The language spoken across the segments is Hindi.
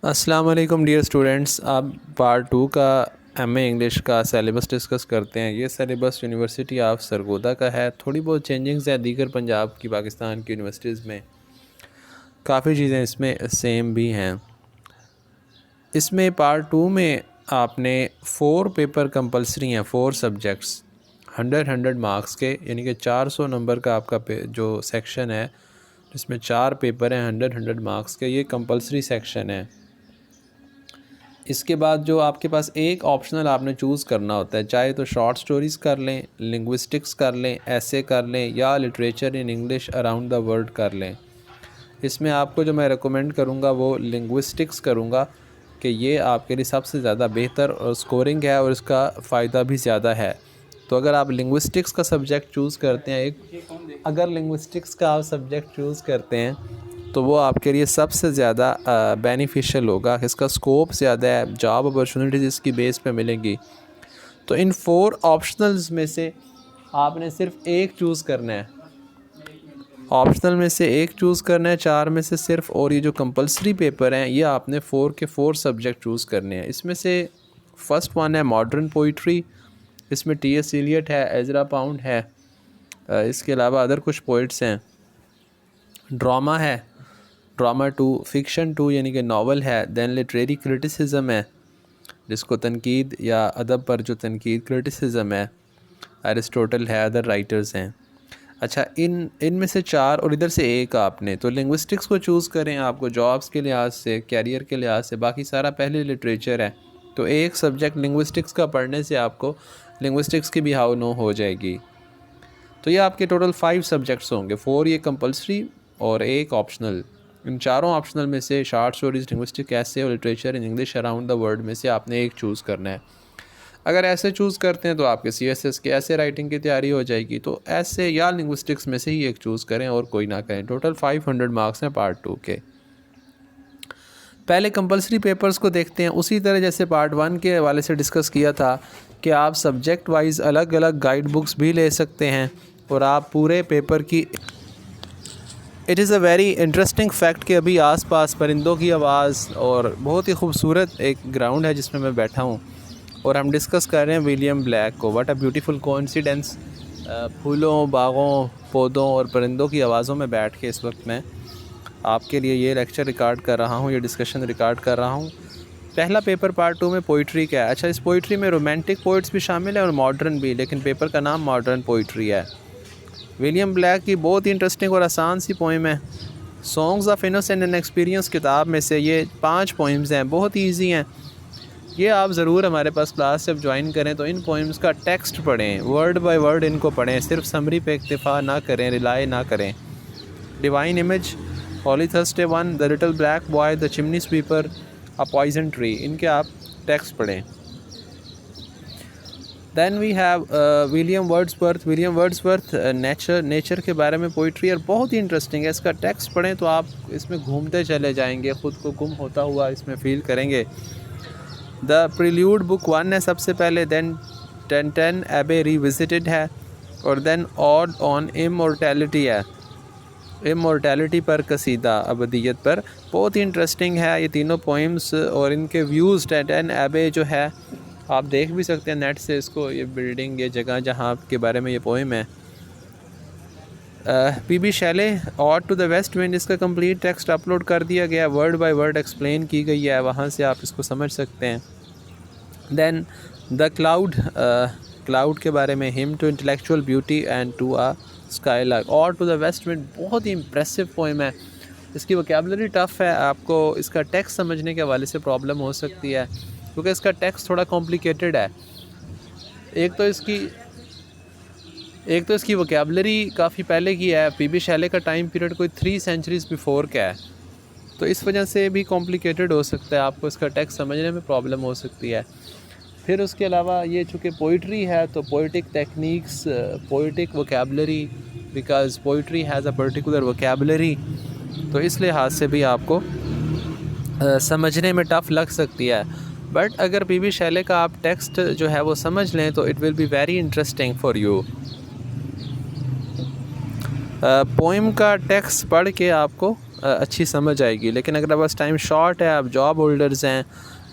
अस्सलाम वालेकुम डियर स्टूडेंट्स। अब पार्ट 2 का एमए इंग्लिश का सिलेबस डिस्कस करते हैं। ये सिलेबस यूनिवर्सिटी ऑफ सरगोदा का है। थोड़ी बहुत चेंजिंग्स है दीगर पंजाब की पाकिस्तान की यूनिवर्सिटीज़ में, काफ़ी चीज़ें इसमें सेम भी हैं। इसमें पार्ट 2 में आपने 4 पेपर कंपलसरी हैं, 4 सब्जेक्ट्स 100 मार्क्स के, यानी कि 400 नंबर का आपका जो सेक्शन है जिसमें 4 पेपर हैं 100 मार्क्स के, ये कंपलसरी सेक्शन है। इसके बाद जो आपके पास एक ऑप्शनल आपने चूज़ करना होता है, चाहे तो शॉर्ट स्टोरीज़ कर लें, लिंग्विस्टिक्स कर लें, ऐसे कर लें, या literature in English around the world कर लें। इसमें आपको जो मैं रेकमेंड करूँगा वो लिंग्विस्टिक्स करूँगा कि ये आपके लिए सबसे ज़्यादा बेहतर और स्कोरिंग है और इसका फ़ायदा भी ज़्यादा है। तो अगर आप लिंग्विस्टिक्स का सब्जेक्ट चूज़ करते हैं, अगर लिंग्विस्टिक्स का आप सब्जेक्ट चूज़ करते हैं तो वो आपके लिए सबसे ज़्यादा बेनिफिशियल होगा। इसका स्कोप ज़्यादा है, जॉब अपॉर्चुनिटीज़ इसकी बेस पे मिलेंगी। तो इन 4 ऑप्शनल्स में से आपने सिर्फ एक चूज़ करना है, ऑप्शनल में से एक चूज़ करना है 4 में से सिर्फ। और ये जो कंपलसरी पेपर हैं ये आपने 4 के 4 सब्जेक्ट चूज़ करने हैं। इसमें से फर्स्ट वन है मॉडर्न पोइट्री, इसमें टी.एस. एलियट है, एजरा पाउंड है, इसके अलावा अदर कुछ पोइट्स हैं। ड्रामा है, ड्रामा 2, फिक्शन 2 यानी कि नावल है। दैन लिटरेरी क्रिटिसिज्म है, जिसको तनकीद या अदब पर जो तनकीद क्रिटिसिज्म है, अरिस्टोटल है, अदर राइटर्स हैं। अच्छा, इनमें से 4 और इधर से एक आपने तो लिंग्विस्टिक्स को चूज़ करें आपको जॉब्स के लिहाज से, कैरियर के लिहाज से, बाकी सारा पहले लिटरेचर है। तो एक सब्जेक्ट लिंग्विस्टिक्स का पढ़ने से आपको लिंग्विस्टिक्स की भी हाउ नो हो जाएगी। तो ये आपके टोटल 5 सब्जेक्ट्स होंगे, 4 ये कंपलसरी और एक ऑप्शनल। इन चारों ऑप्शनल में से शॉर्ट स्टोरीज, लिंग्विस्टिक, ऐसे और literature in English around the world में से आपने एक चूज़ करना है। अगर ऐसे चूज़ करते हैं तो आपके CSS के ऐसे राइटिंग की तैयारी हो जाएगी। तो ऐसे या लिंग्विस्टिक्स में से ही एक चूज़ करें और कोई ना करें। टोटल 500 मार्क्स हैं पार्ट 2 के। पहले कंपलसरी पेपर्स को देखते हैं। उसी तरह जैसे पार्ट 1 के हवाले से डिस्कस किया था कि आप सब्जेक्ट वाइज अलग अलग गाइड बुक्स भी ले सकते हैं और आप पूरे पेपर की it is a very interesting fact कि अभी आसपास परिंदों की आवाज़ और बहुत ही खूबसूरत एक ग्राउंड है जिसमें मैं बैठा हूँ और हम डिस्कस कर रहे हैं विलियम ब्लैक को। What a beautiful coincidence. फूलों, बागों, पौधों और परिंदों की आवाज़ों में बैठ के इस वक्त मैं आपके लिए ये लेक्चर रिकॉर्ड कर रहा हूँ, ये डिस्कशन रिकॉर्ड कर रहा हूँ। पहला पेपर पार्ट 2 में पोइट्री का है। अच्छा, इस पोइट्री में रोमांटिक पोइट्स भी शामिल है और मॉडर्न भी, लेकिन पेपर का नाम मॉडर्न पोइट्री है। विलियम ब्लैक की बहुत ही इंटरेस्टिंग और आसान सी पोइम है। Songs of innocent and experience किताब में से ये 5 पोइम्स हैं, बहुत ही ईजी हैं। ये आप ज़रूर हमारे पास क्लास जब ज्वाइन करें तो इन पोइम्स का टेक्स्ट पढ़ें, वर्ड बाय वर्ड इनको पढ़ें, सिर्फ समरी पे इक्तिफा ना करें, रिलाई ना करें। Divine image, holy Thursday 1, the little black boy, the chimney sweeper, a poison tree, इनके आप टेक्स्ट पढ़ें। Then we have William Wordsworth. William Wordsworth nature के बारे में पोइट्री और बहुत ही इंटरेस्टिंग है। इसका टेक्स्ट पढ़ें तो आप इसमें घूमते चले जाएंगे, ख़ुद को गुम होता हुआ इसमें फ़ील करेंगे। द प्रील्यूड बुक 1 है सबसे पहले, दैन 10 एबे रिविजिटेड है और दैन ऑड ऑन इमोर्टैलिटी है, इमोर्टैलिटी पर कसीदा, अबदियत पर। बहुत ही इंटरेस्टिंग है ये तीनों पोइम्स और इनके व्यूज़। 10 एबे जो है आप देख भी सकते हैं नेट से इसको, ये बिल्डिंग, ये जगह जहाँ के बारे में ये पोइम है। P B. Shelley, ode to the west wind, इसका कंप्लीट टेक्स्ट अपलोड कर दिया गया, वर्ड बाय वर्ड एक्सप्लेन की गई है, वहाँ से आप इसको समझ सकते हैं। दैन द क्लाउड, क्लाउड के बारे में, hymn to intellectual beauty and to a skylark, ode to the west wind, बहुत ही इंप्रेसिव पोइम है। इसकी वोकैबुलरी टफ़ है, आपको इसका टेक्स्ट समझने के हवाले से प्रॉब्लम हो सकती है क्योंकि इसका टेक्स्ट थोड़ा कॉम्प्लिकेटेड है। एक तो इसकी वोकैबुलरी काफ़ी पहले की है। पी.बी. शैले का टाइम पीरियड कोई 3 सेंचुरीज़ बिफोर का है, तो इस वजह से भी कॉम्प्लिकेटेड हो सकता है, आपको इसका टेक्स्ट समझने में प्रॉब्लम हो सकती है। फिर उसके अलावा ये चूँकि पोइट्री है तो poetic techniques, poetic vocabulary, because poetry has a particular vocabulary, तो इस लिहाज से भी आपको समझने में टफ़ लग सकती है। बट अगर पी.बी. शैले का आप टेक्स्ट जो है वो समझ लें तो it will be very interesting for you. Poem का टेक्स्ट पढ़ के आपको अच्छी समझ आएगी। लेकिन अगर आपके पास टाइम शॉर्ट है, आप जॉब होल्डर्स हैं,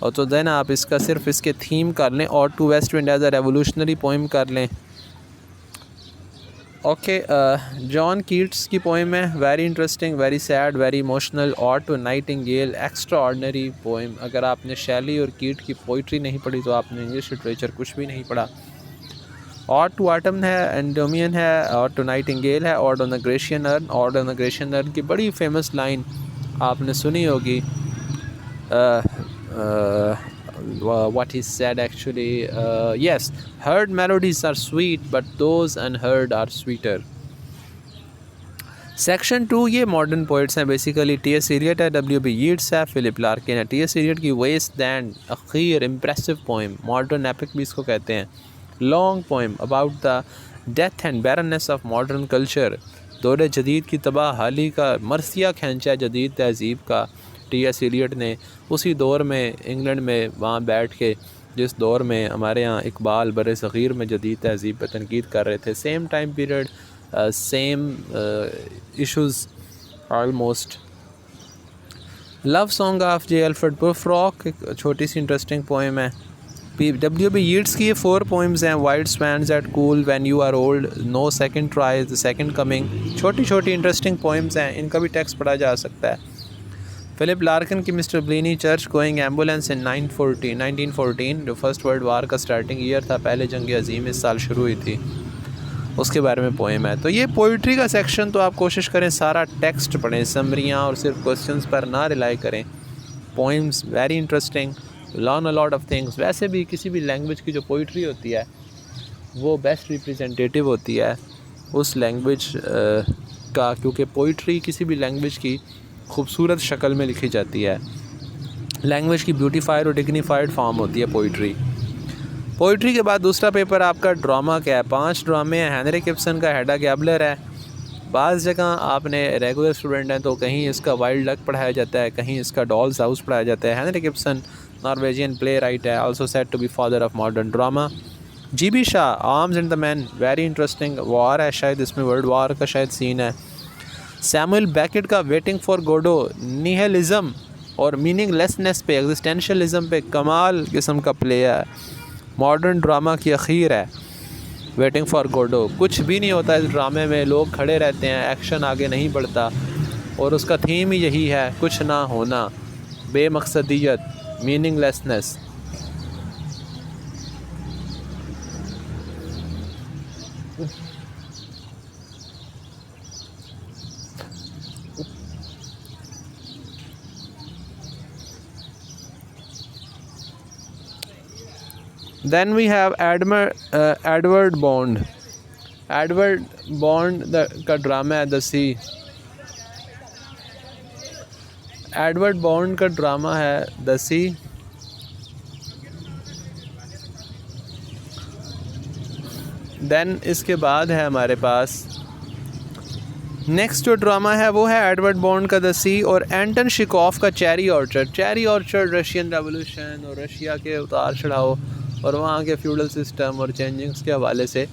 और तो देन आप इसका सिर्फ इसके थीम कर लें और to west wind as a revolutionary poem कर लें। ओके, जॉन कीट्स की पोइम है, very interesting, very sad, very emotional. और to nightingale, extraordinary poem. अगर आपने शैली और कीट की पोइट्री नहीं पढ़ी तो आपने इंग्लिश लिटरेचर कुछ भी नहीं पढ़ा। और टू आटम है, एंडोमियन है, और टू नाइटिंगेल है, और ऑन द ग्रेशियन अर्न। और ऑन द ग्रेशियन अर्न की बड़ी फेमस लाइन आपने सुनी होगी, what he said actually, yes, heard melodies are sweet but those unheard are sweeter। Section 2 ये मॉडर्न पोइट्स हैं बेसिकली। टी.एस. एलियट है, W.B. यीट्स है, फिलिप लार्किन है। टी.एस. एलियट की वेस्ट दैन अखीर इम्प्रेसिव पोइम, मॉडर्न एपिक भी इसको कहते हैं, long poem about the death and barrenness of modern culture. दौर जदीद की तबाहाली का मरसिया खींचा जदीद तहज़ीब का। टी.एस. एलियट ने उसी दौर में इंग्लैंड में वहाँ बैठ के, जिस दौर में हमारे यहाँ इकबाल बर सग़ीर में जदीद तहज़ीब पर तनकीद कर रहे थे, same time period, same issues almost. Love song of J Alfred Prufrock एक छोटी सी इंटरेस्टिंग पोइम है। W.B. यीट्स की ये 4 पोइम्स हैं, white swans at Coole, when you are old, no second try, the second coming. छोटी छोटी इंटरेस्टिंग पोइम्स हैं, इनका भी टेक्स्ट पढ़ा जा सकता है। फिलिप लार्किन की मिस्टर ब्लेनी चर्च गोइंग एम्बुलेंस इन 1914, जो फर्स्ट वर्ल्ड वार का स्टार्टिंग ईयर था, पहले जंग अजीम इस साल शुरू हुई थी, उसके बारे में पोएम है। तो ये पोइट्री का सेक्शन, तो आप कोशिश करें सारा टेक्स्ट पढ़ें, समरियाँ और सिर्फ क्वेश्चंस पर ना रिलाई करें। Poems very interesting, learn a lot of things. वैसे भी किसी भी लैंग्वेज की जो पोइट्री होती है वो बेस्ट रिप्रेजेंटेटिव होती है उस लैंग्वेज का, क्योंकि पोइट्री किसी भी लैंग्वेज की खूबसूरत शक्ल में लिखी जाती है। लैंग्वेज की ब्यूटीफाइड और डिग्निफाइड फॉर्म होती है पोइट्री। पोइट्री के बाद दूसरा पेपर आपका ड्रामा का है। 5 ड्रामे हैं। हेनरिक इब्सन का हेडा गैबलर है। बाज़ जगह आपने रेगुलर स्टूडेंट हैं तो कहीं इसका वाइल्ड डक पढ़ाया जाता है, कहीं इसका डॉल्स हाउस पढ़ाया जाता है। Henrik Ibsen Norwegian playwright है, also said to be father of modern drama. G B. Shaw, arms and the man, very interesting, war है शायद, इसमें वर्ल्ड वॉर का शायद सीन है। सैमुअल बेकेट का वेटिंग फॉर गोडो, निहिलिज्म और मीनिंगलेसनेस पे, एग्जिस्टेंशलिज्म पे कमाल किस्म का प्ले है। मॉडर्न ड्रामा की अखीर है वेटिंग फॉर गोडो। कुछ भी नहीं होता इस ड्रामे में, लोग खड़े रहते हैं, एक्शन आगे नहीं बढ़ता, और उसका थीम ही यही है, कुछ ना होना, बेमकसदियत, meaninglessness. Then we have Edward Bond. Edward Bond का ड्रामा है द सी। एडवर्ड बॉन्ड का ड्रामा है द सी। देन इसके बाद है हमारे पास नेक्स्ट जो ड्रामा है वो है एडवर्ड बॉन्ड का द सी और एंटन शिकोफ का cherry orchard. Cherry orchard Russian revolution और रशिया के उतार चढ़ाव और वहाँ के फ्यूडल सिस्टम और चेंजिंग्स के हवाले से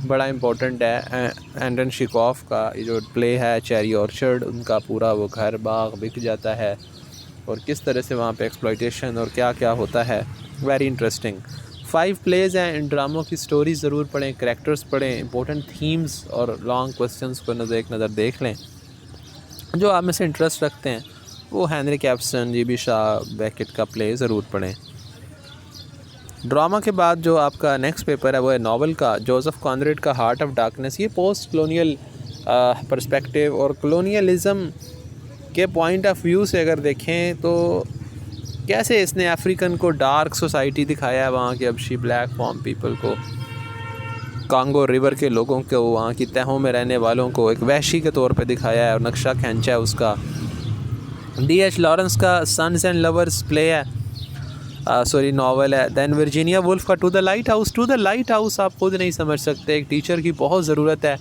बड़ा इम्पोर्टेंट है। एंटन शिकोफ का ये जो प्ले है चेरी ऑर्चर्ड, उनका पूरा वो घर बाग बिक जाता है और किस तरह से वहाँ पे एक्सप्लॉयटेशन और क्या क्या होता है, वेरी इंटरेस्टिंग। 5 प्लेज़ हैं। इन ड्रामों की स्टोरी ज़रूर पढ़ें, करैक्टर्स पढ़ें, इंपॉर्टेंट थीम्स और लॉन्ग क्वेश्चंस को एक नज़र देख लें। जो आप में से इंटरेस्ट रखते हैं वो Henrik Ibsen, G B. Shaw, Beckett का प्ले ज़रूर पढ़ें। ड्रामा के बाद जो आपका नेक्स्ट पेपर है वो है नावल का, जोसेफ कॉनरेड का हार्ट ऑफ डार्कनेस। ये पोस्ट कॉलोनियल पर्सपेक्टिव और कॉलोनियलिज़म के पॉइंट ऑफ व्यू से अगर देखें तो कैसे इसने अफ्रीकन को डार्क सोसाइटी दिखाया है, वहाँ के अबशी ब्लैक फॉर्म पीपल को, कांगो रिवर के लोगों को, वहाँ की तहों में रहने वालों को एक वहशी के तौर पे दिखाया है और नक्शा खींचा है उसका। D.H. लॉरेंस का सन्स एंड लवर्स प्ले है, नावल है। दैन वर्जीनिया वुल्फ का to the lighthouse. To the lighthouse आप खुद नहीं समझ सकते, एक टीचर की बहुत ज़रूरत है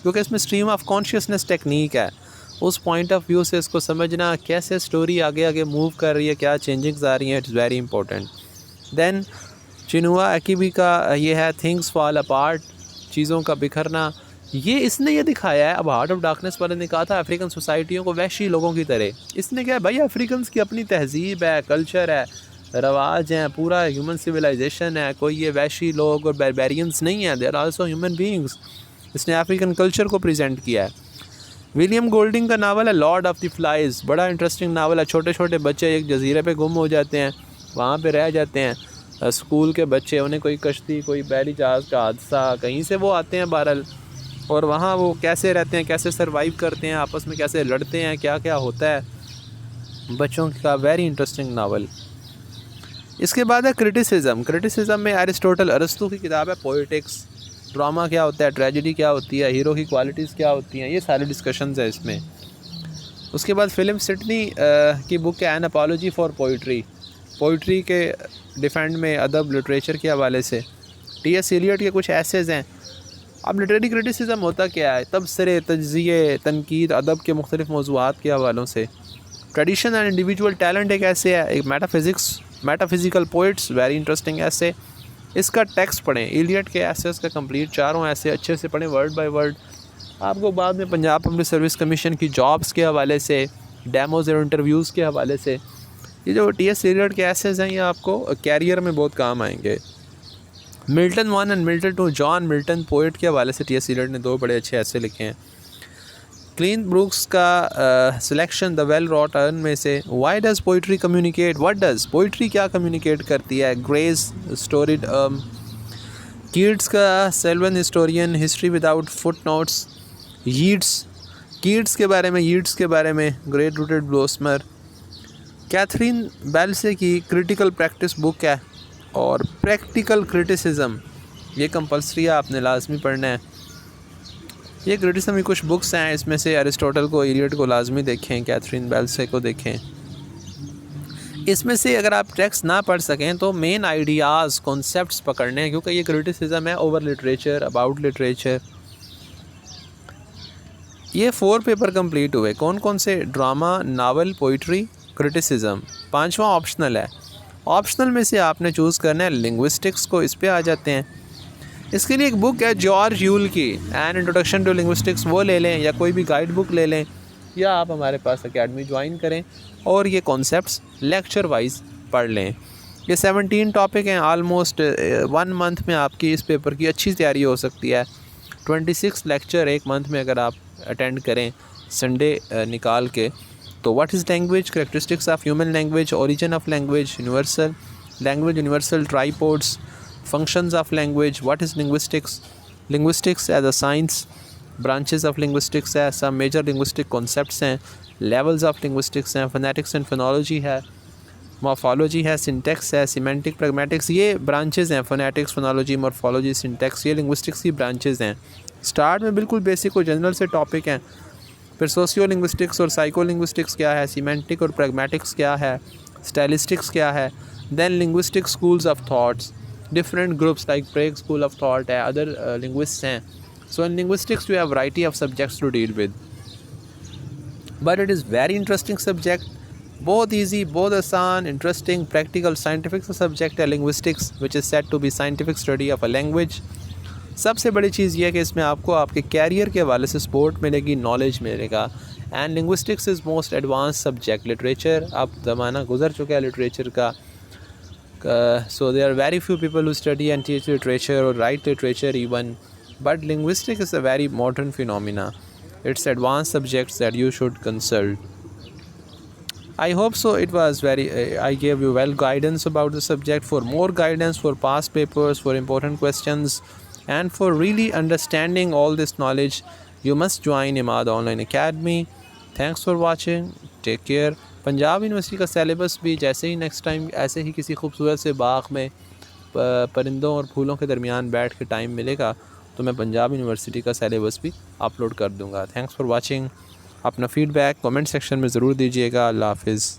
क्योंकि इसमें स्ट्रीम ऑफ कॉन्शियसनेस टेक्निक है। उस पॉइंट ऑफ व्यू से इसको समझना, कैसे स्टोरी आगे आगे मूव कर रही है, क्या चेंजिंग्स आ रही हैं, it's very important. Then Chinua Achebe का ये है थिंग्स फॉल अपार्ट, चीज़ों का बिखरना। ये इसने ये दिखाया है, अब हार्ट ऑफ डार्कनेस वाले ने कहा था अफ्रीकन सोसाइटियों को वैशी लोगों की तरह, इसने क्या है भाई, अफ्रीकन की अपनी तहजीब है, कल्चर है, रवाज हैं, पूरा ह्यूमन सिविलाइजेशन है, कोई ये वैशी लोग और बैरबेरियंस नहीं है, they are also human beings. इसने अफ्रीकन कल्चर को प्रेजेंट किया है। विलियम गोल्डिंग का नावल है लॉर्ड ऑफ द फ्लाइज, बड़ा इंटरेस्टिंग नावल है। छोटे छोटे बच्चे एक जजीरे पे गुम हो जाते हैं, वहाँ पे रह जाते हैं, स्कूल के बच्चे, उन्हें कोई कश्ती, कोई बहरी जहाज़ का हादसा, कहीं से वो आते हैं बहरहाल, और वहाँ वो कैसे रहते हैं, कैसे सरवाइव करते हैं, आपस में कैसे लड़ते हैं, क्या क्या होता है, बच्चों का वेरी इंटरेस्टिंग नावल। इसके बाद है क्रिटिसिज्म। क्रिटिसिज्म में अरिस्टोटल, अरस्तू की किताब है पोएटिक्स, ड्रामा क्या होता है, ट्रेजेडी क्या होती है, हीरो की क्वालिटीज़ क्या होती हैं, ये सारे डिस्कशंस है इसमें। उसके बाद फिल्म सिडनी की बुक है an apology for poetry, poetry के डिफेंड में, अदब लिटरेचर के हवाले से। टी.एस. एलियट के कुछ एसेज हैं। अब लिटरेरी क्रिटिसिज्म होता क्या है, तबसरे, तज्ज़िये, तनकीद, अदब के मुख्तलिफ मौज़ूआत के हवालों से। ट्रेडिशन एंड इंडिविजुअल टैलेंट एक ऐसे है, एक मेटाफिज़िकल पोइट्स, वेरी इंटरेस्टिंग ऐसे। इसका टेक्स्ट पढ़ें, एलियट के एसेस का कंप्लीट चारों ऐसे अच्छे से पढ़ें वर्ड बाय वर्ड। आपको बाद में पंजाब पब्लिक सर्विस कमीशन की जॉब्स के हवाले से, डेमोज़ और इंटरव्यूज़ के हवाले से, ये जो टी.एस. एलियट के एसेस हैं, ये आपको कैरियर में बहुत काम आएंगे। Milton 1 and Milton 2, John Milton poet के हवाले से टी.एस. एलियट ने 2 बड़े अच्छे ऐसे लिखे हैं। क्लीन ब्रूक्स का selection the well wrought urn में से, why does poetry communicate, what does poetry क्या कम्युनिकेट करती है, ग्रेस स्टोरीड। कीट्स का sylvan historian, history without footnotes. Keats के बारे में great rooted blossomer. Catherine Belsey की क्रिटिकल प्रैक्टिस बुक है, और प्रैक्टिकल क्रिटिसिज्म ये कंपल्सरी है, आपने लाजमी पढ़ना है। ये क्रिटिसिज्म की कुछ बुक्स हैं, इसमें से अरिस्टोटल को, एलियट को लाजमी देखें, कैथरीन बेल्से को देखें। इसमें से अगर आप टेक्स्ट ना पढ़ सकें तो मेन आइडियाज़, कॉन्सेप्ट्स पकड़ने हैं, क्योंकि ये क्रिटिसिज्म है ओवर लिटरेचर, अबाउट लिटरेचर। ये 4 पेपर कंप्लीट हुए, कौन कौन से, ड्रामा, नावल, पोइट्री, क्रिटिसिज्म। 5वां ऑप्शनल है। ऑप्शनल में से आपने चूज़ करना है लिंग्विस्टिक्स को, इस पे आ जाते हैं। इसके लिए एक बुक है जॉर्ज यूल की, एन इंट्रोडक्शन टू लिंग्विस्टिक्स, वो ले लें, या कोई भी गाइड बुक ले लें, या आप हमारे पास एकेडमी ज्वाइन करें और ये कॉन्सेप्ट्स लेक्चर वाइज पढ़ लें। ये 17 टॉपिक हैं, आलमोस्ट 1 मंथ में आपकी इस पेपर की अच्छी तैयारी हो सकती है। 26 लेक्चर 1 मंथ में अगर आप अटेंड करें संडे निकाल के। तो what is language, characteristics of human language, origin of language, universal tripods, functions of language, what is linguistics as a science, branches of linguistics है, some major linguistic concepts हैं, levels of linguistics हैं, phonetics and phonology है, morphology है, syntax है, semantic pragmatics, ये branches हैं, phonetics, phonology, morphology, syntax, ये linguistics की branches हैं। स्टार्ट में बिल्कुल बेसिक और जनरल से टॉपिक हैं, फिर सोशियो लिंग्विस्टिक्स और साइको लिंग्विस्टिक्स क्या है, सीमेंटिक और प्रैग्मेटिक्स क्या है, स्टाइलिस्टिक्स क्या है, then linguistic schools of thoughts, different groups like Prague school of thought है, other linguists हैं। So in linguistics you have variety of subjects to deal with, but it is very interesting subject, बहुत easy, बहुत आसान, interesting, practical, scientific subject है linguistics, which is said to be scientific study of a language। सबसे बड़ी चीज़ ये है कि इसमें आपको आपके कैरियर के हवाले से सपोर्ट मिलेगी, नॉलेज मिलेगा। And linguistics is most advance subject. Literature, अब ज़माना गुजर चुका है लिटरेचर का। So there are very few people who study and teach literature or write literature even, but linguistics is a very modern phenomena. It's advanced subjects that you should consult. I hope so. It was I gave you well guidance about the subject. For more guidance, for past papers, for important questions, and for really understanding all this knowledge, you must join Imad Online Academy. Thanks for watching. Take care. Punjab university का सिलेबस भी जैसे ही नेक्स्ट टाइम ऐसे ही किसी खूबसूरत से बाग में परिंदों और फूलों के दरमियान बैठ के टाइम मिलेगा तो मैं पंजाब यूनिवर्सिटी का सिलेबस भी अपलोड कर दूंगा। Thanks for watching. अपना फ़ीडबैक कमेंट सेक्शन में ज़रूर दीजिएगा। अल्लाह हाफ़िज़।